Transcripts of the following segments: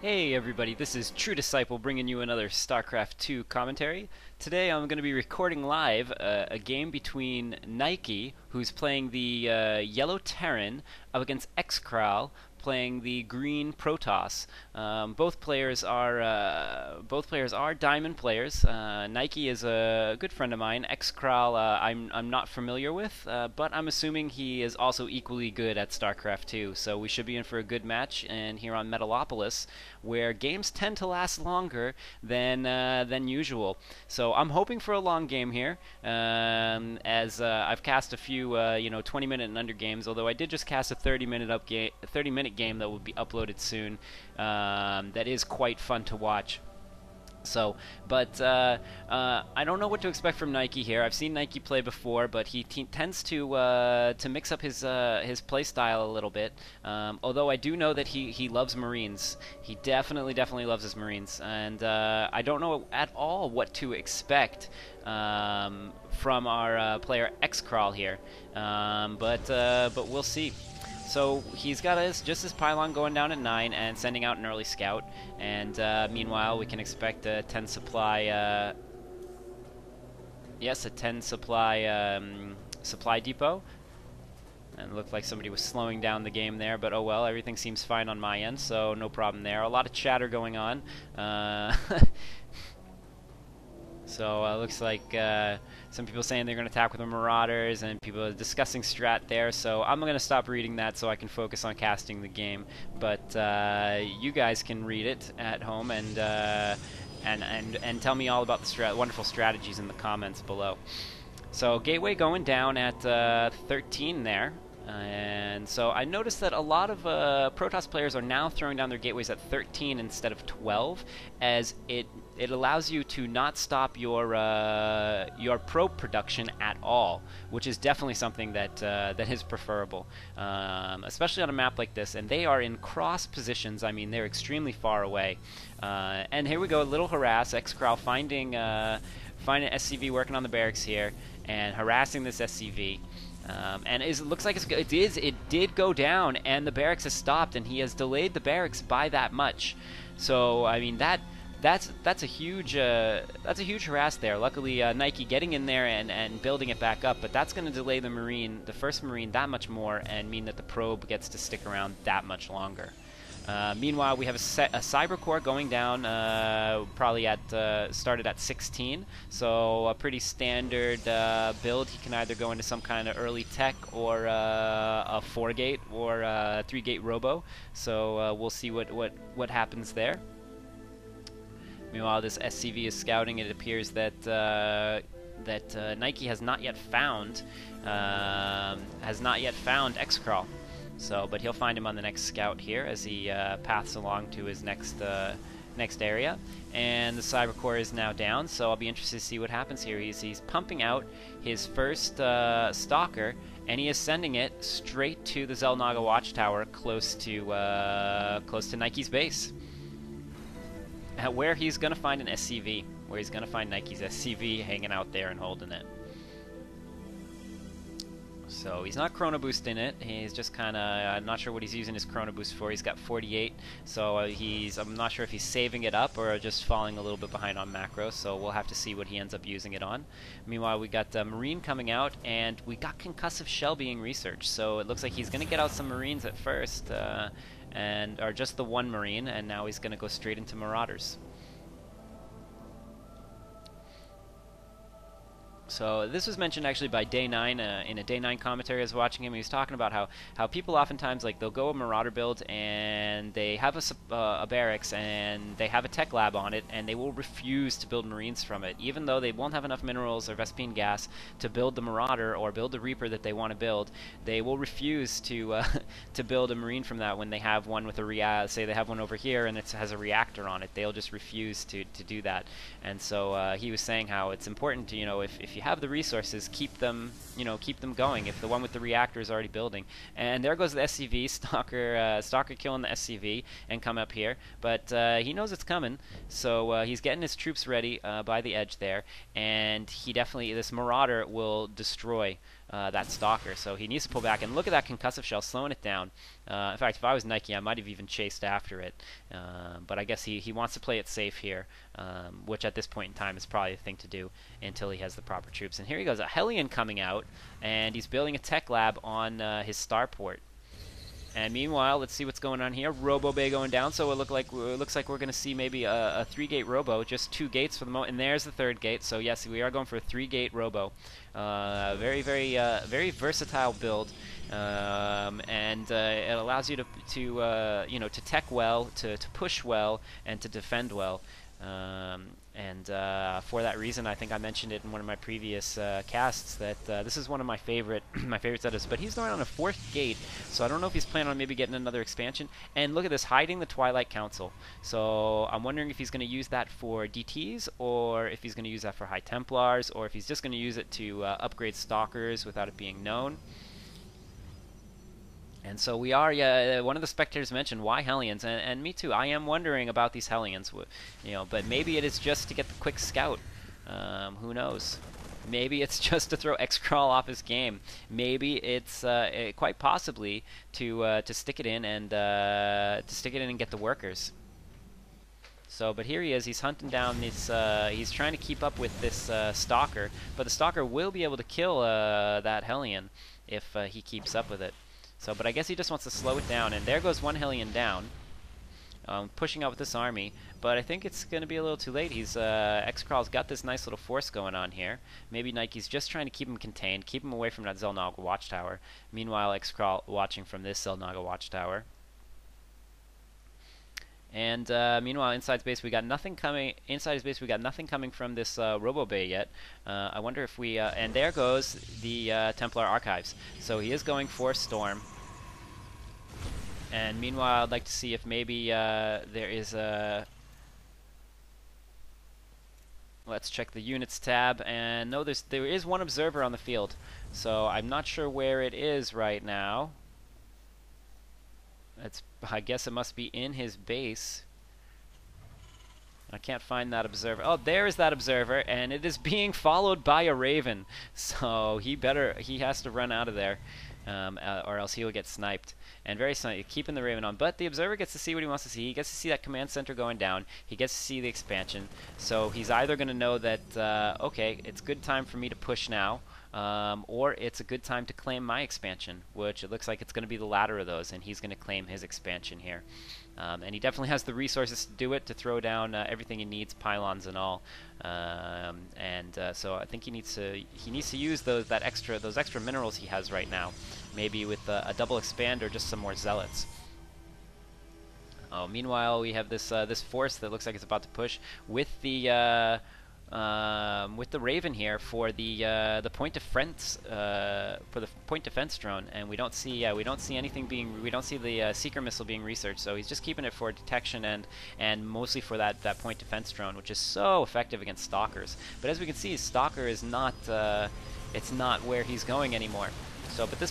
Hey everybody, this is True Disciple bringing you another StarCraft 2 commentary. Today I'm going to be recording live a game between Neiki, who's playing the yellow Terran, up against XKraL, playing the green Protoss. Both players are Diamond players. Neiki is a good friend of mine. XKraL I'm not familiar with, but I'm assuming he is also equally good at StarCraft 2. So we should be in for a good match. And here on Metalopolis, where games tend to last longer than usual. So I'm hoping for a long game here, as I've cast a few 20-minute and under games. Although I did just cast a 30-minute game that will be uploaded soon. That is quite fun to watch. So, but I don't know what to expect from Neiki here. I've seen Neiki play before, but he tends to mix up his play style a little bit. Although I do know that he loves Marines. He definitely loves his Marines, and I don't know at all what to expect from our player XKraL here. But we'll see. So he's got just his pylon going down at 9 and sending out an early scout. And meanwhile, we can expect a 10 supply. Yes, a 10 supply supply depot. And it looked like somebody was slowing down the game there, but oh well, everything seems fine on my end, so no problem there. A lot of chatter going on. So looks like some people saying they're going to attack with the Marauders, and people are discussing strat there. So I'm going to stop reading that so I can focus on casting the game. But you guys can read it at home and tell me all about the wonderful strategies in the comments below. So Gateway going down at 13 there. And so I noticed that a lot of Protoss players are now throwing down their gateways at 13 instead of 12, as it allows you to not stop your probe production at all, which is definitely something that is preferable, especially on a map like this. And they are in cross positions. I mean, they're extremely far away. And here we go, a little harass. XKraL finding SCV working on the barracks here and harassing this SCV. And it looks like it did go down, and the barracks has stopped, and he has delayed the barracks by that much. So I mean that's a huge harass there. Luckily, Neiki getting in there and building it back up, but that's going to delay the first Marine that much more, and mean that the probe gets to stick around that much longer. Meanwhile, we have a Cyber Core going down, probably started at 16, so a pretty standard build. He can either go into some kind of early tech or a 4-gate or a 3-gate robo. So we'll see what happens there. Meanwhile, this SCV is scouting. It appears that Neiki has not yet found XKraL. So, but he'll find him on the next scout here as he paths along to his next area. And the Cyber Core is now down, so I'll be interested to see what happens here. He's pumping out his first Stalker, and he is sending it straight to the Xel'Naga Watchtower, close to Neiki's base, where he's gonna find an SCV, where he's gonna find Neiki's SCV hanging out there and holding it. So he's not Chrono Boosting it. He's just kind of, I'm not sure what he's using his Chrono Boost for. He's got 48, so I'm not sure if he's saving it up or just falling a little bit behind on macro. So we'll have to see what he ends up using it on. Meanwhile, we got Marine coming out, and we got Concussive Shell being researched. So it looks like he's going to get out some Marines at first, or just the one Marine, and now he's going to go straight into Marauders. So this was mentioned actually by Day 9 in a Day 9 commentary I was watching him. He was talking about how people oftentimes, like, they'll go a Marauder build and they have a barracks and they have a tech lab on it, and they will refuse to build Marines from it, even though they won't have enough minerals or Vespene gas to build the Marauder or build the Reaper that they want to build. They will refuse to to build a Marine from that when they have one with a say they have one over here and it has a reactor on it. They'll just refuse to do that. And so he was saying how it's important to, if you have the resources, keep them going. If the one with the reactor is already building, and there goes the SCV Stalker killing the SCV and come up here, but he knows it's coming, so he's getting his troops ready by the edge there, and this Marauder will destroy that Stalker. So he needs to pull back, and look at that concussive shell slowing it down. In fact, if I was Neiki, I might have even chased after it. But I guess he wants to play it safe here, which at this point in time is probably the thing to do until he has the proper troops. And here he goes, a Hellion coming out, and he's building a tech lab on his starport. And meanwhile, let's see what's going on here. Robo Bay going down, so it looks like we're going to see maybe a 3-gate Robo, just 2 gates for the moment. And there's the 3rd gate. So yes, we are going for a 3-gate Robo. Very versatile build, and it allows you to tech well, to push well, and to defend well. For that reason, I think I mentioned it in one of my previous casts that this is one of my favorite setups. But he's going on a 4th gate, so I don't know if he's planning on maybe getting another expansion. And look at this, hiding the Twilight Council. So I'm wondering if he's going to use that for DTs, or if he's going to use that for High Templars, or if he's just going to use it to upgrade Stalkers without it being known. And so we are, one of the spectators mentioned, why Hellions? And me too, I am wondering about these Hellions, but maybe it is just to get the quick scout. Who knows? Maybe it's just to throw XKraL off his game. Maybe it's quite possibly to stick it in and get the workers. So, but here he is. He's hunting down this. He's trying to keep up with this Stalker, but the Stalker will be able to kill that Hellion if he keeps up with it. So, but I guess he just wants to slow it down, and there goes one Hellion down, pushing out with this army. But I think it's going to be a little too late. XKraL's got this nice little force going on here. Maybe Nike's just trying to keep him contained, keep him away from that Xel'Naga watchtower. Meanwhile, XKraL watching from this Xel'Naga watchtower. And meanwhile, inside space we got nothing coming. Inside his base we got nothing coming from this Robo Bay yet. I wonder if we. And there goes the Templar Archives. So he is going for Storm. And meanwhile, I'd like to see if maybe there is a. Let's check the units tab, and no, there is one observer on the field. So I'm not sure where it is right now. I guess it must be in his base. I can't find that observer. Oh, there is that observer, and it is being followed by a Raven. So he has to run out of there, or else he will get sniped. And very sniped, keeping the Raven on. But the observer gets to see what he wants to see. He gets to see that command center going down. He gets to see the expansion. So he's either going to know that, okay, it's good time for me to push now, or it's a good time to claim my expansion, which it looks like it's going to be the latter of those, and he's going to claim his expansion here. And he definitely has the resources to do it, to throw down everything he needs, pylons and all. So I think he needs to use those extra minerals he has right now, maybe with a double expand or just some more zealots. Oh, meanwhile we have this force that looks like it's about to push with the Raven here for the point defense drone, and we don't see anything being, we don't see the seeker missile being researched. So he's just keeping it for detection and mostly for that point defense drone, which is so effective against stalkers. But as we can see, stalker is not it's not where he's going anymore. So, but this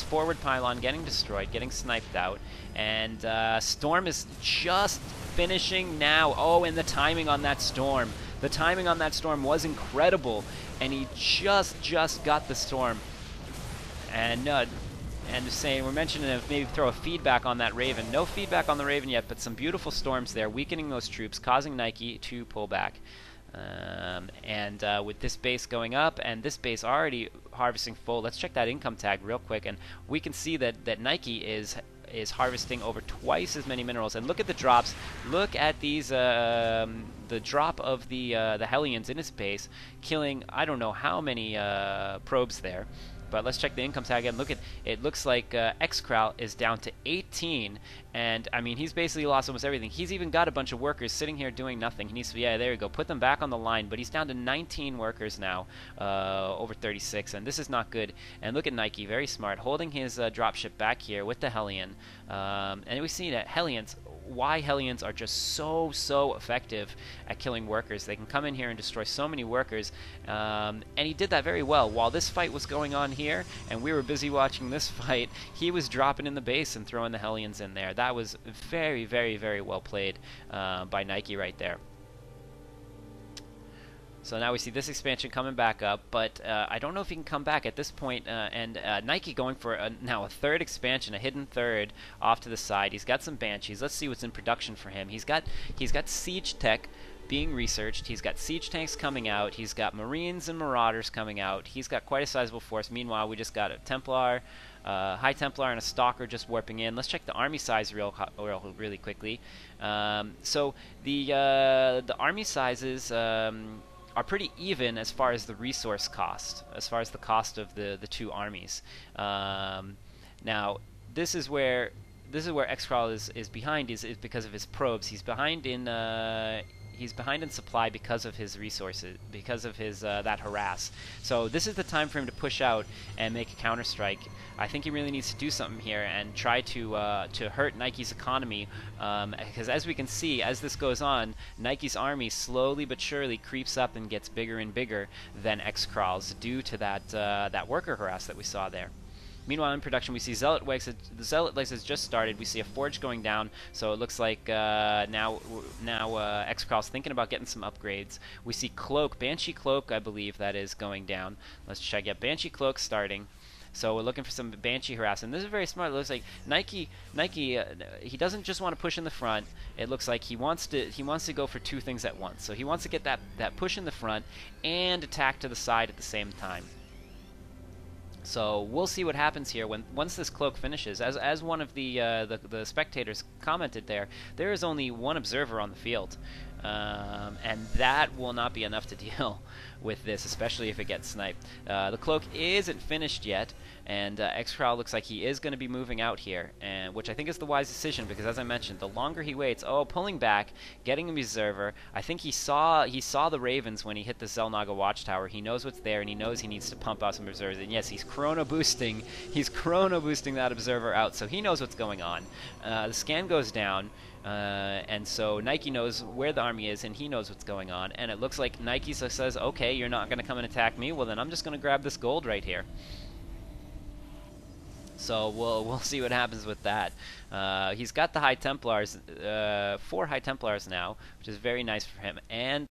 forward pylon getting destroyed, getting sniped out, and Storm is just finishing now. Oh, and the timing on that Storm. The timing on that Storm was incredible, and he just got the Storm. And just saying, we're mentioning if maybe throw a feedback on that Raven. No feedback on the Raven yet, but some beautiful Storms there, weakening those troops, causing Neiki to pull back. With this base going up and this base already harvesting full, let's check that income tag real quick, and we can see that Neiki is harvesting over twice as many minerals. And look at the drops. Look at these the drop of the Hellions in his base, killing I don't know how many probes there. But let's check the income tag again. Look at it. Looks like XKraL is down to 18, and I mean he's basically lost almost everything. He's even got a bunch of workers sitting here doing nothing. He needs to, yeah, there you go, put them back on the line. But he's down to 19 workers now, over 36, and this is not good. And look at Neiki, very smart, holding his dropship back here with the Hellion, and we see that why Hellions are just so effective at killing workers. They can come in here and destroy so many workers, and he did that very well. While this fight was going on here, and we were busy watching this fight, he was dropping in the base and throwing the Hellions in there. That was very well played by Neiki right there. So now we see this expansion coming back up, but I don't know if he can come back at this point. And Neiki going for now a third expansion, a hidden third off to the side. He's got some Banshees. Let's see what's in production for him. He's got siege tech being researched. He's got siege tanks coming out. He's got Marines and Marauders coming out. He's got quite a sizable force. Meanwhile, we just got a Templar, High Templar, and a Stalker just warping in. Let's check the army size really quickly. So the army sizes are pretty even as far as the resource cost, as far as the cost of the two armies. Now, this is where XKraL is behind is because of his probes. He's behind in supply because of his resources, because of his that harass. So this is the time for him to push out and make a counterstrike. I think he really needs to do something here and try to hurt Neiki's economy, because as we can see, as this goes on, Neiki's army slowly but surely creeps up and gets bigger and bigger than XKraL's due to that worker harass that we saw there. Meanwhile, in production, we see Zealot Legs. The Zealot Legs has just started. We see a Forge going down, so it looks like now XKraL's thinking about getting some upgrades. We see Cloak, Banshee Cloak, I believe that is going down. Let's check. Yeah, Banshee Cloak starting. So we're looking for some Banshee harass, and this is very smart. It looks like Neiki, he doesn't just want to push in the front. It looks like he wants to go for two things at once. So he wants to get that push in the front and attack to the side at the same time. So we'll see what happens here once this cloak finishes. As one of the spectators commented there is only one observer on the field, and that will not be enough to deal with this, especially if it gets sniped. The cloak isn't finished yet, and XKraL looks like he is going to be moving out here, and which I think is the wise decision, because as I mentioned, the longer he waits, pulling back, getting an observer. I think he saw the Ravens when he hit the Xel'Naga Watchtower. He knows what's there, and he knows he needs to pump out some observers. And yes, he's chrono boosting that observer out, so he knows what's going on. The scan goes down. And so Neiki knows where the army is, and he knows what's going on. And it looks like Neiki says, okay, you're not going to come and attack me. Well, then I'm just going to grab this gold right here. So we'll see what happens with that. He's got the High Templars, 4 High Templars now, which is very nice for him. And